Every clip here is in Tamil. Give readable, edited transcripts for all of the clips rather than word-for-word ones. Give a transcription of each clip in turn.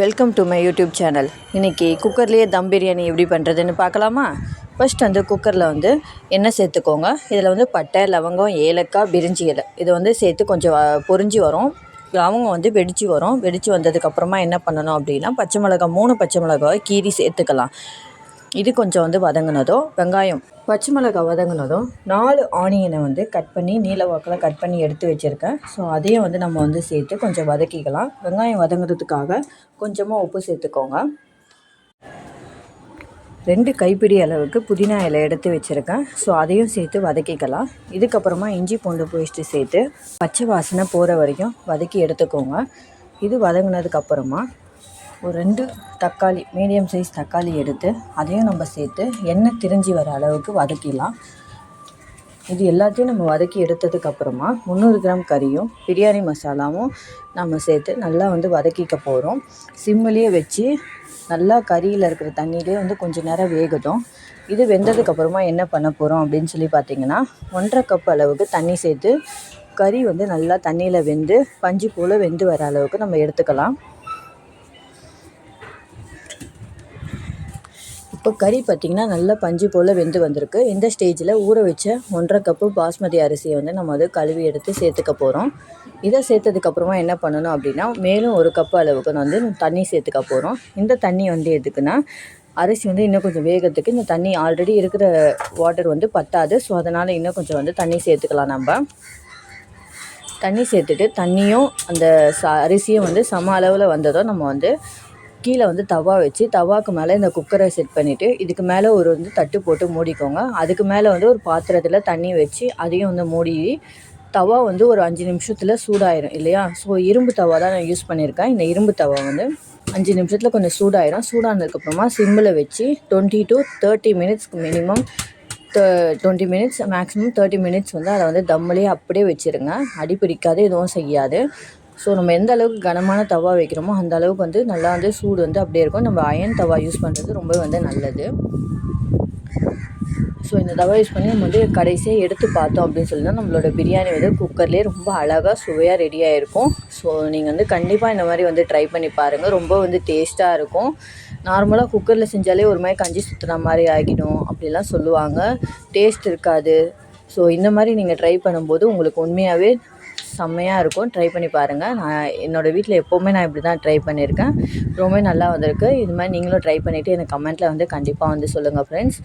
Welcome to my YouTube channel. இன்றைக்கி குக்கர்லேயே தம் பிரியாணி எப்படி பண்ணுறதுன்னு பார்க்கலாமா? ஃபஸ்ட் குக்கரில் எண்ணெய் சேர்த்துக்கோங்க. இதில் பட்டை, லவங்கம், ஏலக்காய், பிரிஞ்சி இலை இதை சேர்த்து கொஞ்சம் பொரிஞ்சு வரும். லவங்கம் வெடித்து வரும். வெடித்து வந்ததுக்கப்புறமா என்ன பண்ணணும் அப்படின்னா, பச்சை மிளகாய் 3 பச்சை மிளகாய் கீரி சேர்த்துக்கலாம். இது கொஞ்சம் வதங்கினதும் வெங்காயம், பச்சை மிளகாய் வதங்கினதும் 4 ஆனியனை கட் பண்ணி நீல வாக்கில் கட் பண்ணி எடுத்து வச்சுருக்கேன். ஸோ அதையும் நம்ம சேர்த்து கொஞ்சம் வதக்கிக்கலாம். வெங்காயம் வதங்குறதுக்காக கொஞ்சமாக உப்பு சேர்த்துக்கோங்க. 2 கைப்பிடி அளவுக்கு புதினா இலை எடுத்து வச்சுருக்கேன். ஸோ அதையும் சேர்த்து வதக்கிக்கலாம். இதுக்கப்புறமா இஞ்சி பூண்டு பேஸ்ட்டு சேர்த்து பச்சை வாசனை போகிற வரைக்கும் வதக்கி எடுத்துக்கோங்க. இது வதங்கினதுக்கப்புறமா ஒரு 2 தக்காளி, மீடியம் சைஸ் தக்காளி எடுத்து அதையும் நம்ம சேர்த்து எண்ணெய் திரிஞ்சு வர அளவுக்கு வதக்கிடலாம். இது எல்லாத்தையும் நம்ம வதக்கி எடுத்ததுக்கப்புறமா 300 கிராம் கறியும் பிரியாணி மசாலாவும் நம்ம சேர்த்து நல்லா வதக்கிக்க போகிறோம். சிம்மிலேயே வச்சு நல்லா கறியில் இருக்கிற தண்ணியிலே கொஞ்சம் நேரம் வேகட்டும். இது வெந்ததுக்கப்புறமா என்ன பண்ண போகிறோம் அப்படின்னு சொல்லி பார்த்தீங்கன்னா, 1.5 கப் அளவுக்கு தண்ணி சேர்த்து கறி நல்லா தண்ணியில் வெந்து பஞ்சு போல் வெந்து வர அளவுக்கு நம்ம எடுத்துக்கலாம். இப்போ கறி பார்த்திங்கன்னா நல்லா பஞ்சு போல் வெந்து வந்திருக்கு. இந்த ஸ்டேஜில் ஊற வச்ச 1.5 கப்பு பாஸ்மதி அரிசியை நம்ம கழுவி எடுத்து சேர்த்துக்க போகிறோம். இதை சேர்த்ததுக்கப்புறமா என்ன பண்ணணும் அப்படின்னா, மேலும் 1 கப்பு அளவுக்கு தண்ணி சேர்த்துக்க போகிறோம். இந்த தண்ணி எதுக்குன்னா, அரிசி இன்னும் கொஞ்சம் வேகத்துக்கு. இந்த தண்ணி ஆல்ரெடி இருக்கிற வாட்டர் பத்தாது. ஸோ அதனால் இன்னும் கொஞ்சம் தண்ணி சேர்த்துக்கலாம். நம்ம தண்ணி சேர்த்துட்டு தண்ணியும் அந்த அரிசியும் சம அளவில் வந்ததும் நம்ம கீழே தவா வச்சு தவாவுக்கு மேலே இந்த குக்கரை செட் பண்ணிவிட்டு இதுக்கு மேலே ஒரு தட்டு போட்டு மூடிக்கோங்க. அதுக்கு மேலே ஒரு பாத்திரத்தில் தண்ணி வச்சு அதையும் மூடி தவா ஒரு 5 நிமிஷத்தில் சூடாயிரும் இல்லையா? ஸோ இரும்பு தவா தான் நான் யூஸ் பண்ணியிருக்கேன். இந்த இரும்பு தவா 5 நிமிஷத்தில் கொஞ்சம் சூடாயிரும். சூடானதுக்கப்புறமா சிம்மில் வச்சு 20 to 30 மினிட்ஸ்க்கு மினிமம் 20 மினிட்ஸ் மேக்ஸிமம் 30 மினிட்ஸ் அதை தம்மிலேயே அப்படியே வச்சுருங்க. அடி பிடிக்காது, எதுவும் செய்யாது. ஸோ நம்ம எந்த அளவுக்கு கனமான தவா வைக்கிறோமோ அந்த அளவுக்கு நல்லா சூடு அப்படியே இருக்கும். நம்ம அயன் தவா யூஸ் பண்ணுறது ரொம்ப நல்லது. ஸோ இந்த தவா யூஸ் பண்ணி நம்ம கடைசியாக எடுத்து பார்த்தோம் அப்படின்னு சொல்லினா நம்மளோட பிரியாணி குக்கர்லேயே ரொம்ப அழகாக சுவையாக ரெடியாக இருக்கும். ஸோ நீங்கள் கண்டிப்பாக இந்த மாதிரி ட்ரை பண்ணி பாருங்கள். ரொம்ப டேஸ்ட்டாக இருக்கும். நார்மலாக குக்கரில் செஞ்சாலே ஒரு மாதிரி கஞ்சி சுற்றுன மாதிரி ஆகிடும் அப்படிலாம் சொல்லுவாங்க. டேஸ்ட் இருக்காது. ஸோ இந்த மாதிரி நீங்கள் ட்ரை பண்ணும்போது உங்களுக்கு உண்மையாகவே செம்மையாக இருக்கும். ட்ரை பண்ணி பாருங்கள். நான் என்னோடய வீட்டில் எப்போவுமே நான் இப்படி தான் ட்ரை பண்ணியிருக்கேன். ரொம்ப நல்லா வந்திருக்கு. இது மாதிரி நீங்களும் ட்ரை பண்ணிவிட்டு எனக்கு கமெண்ட்டில் கண்டிப்பாக சொல்லுங்கள் ஃப்ரெண்ட்ஸ்.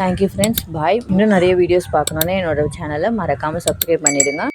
Thank you friends. பாய். இன்னும் நிறைய வீடியோஸ் பார்க்கணுன்னு என்னோடய சேனலை மறக்காமல் சப்ஸ்கிரைப் பண்ணிவிடுங்க.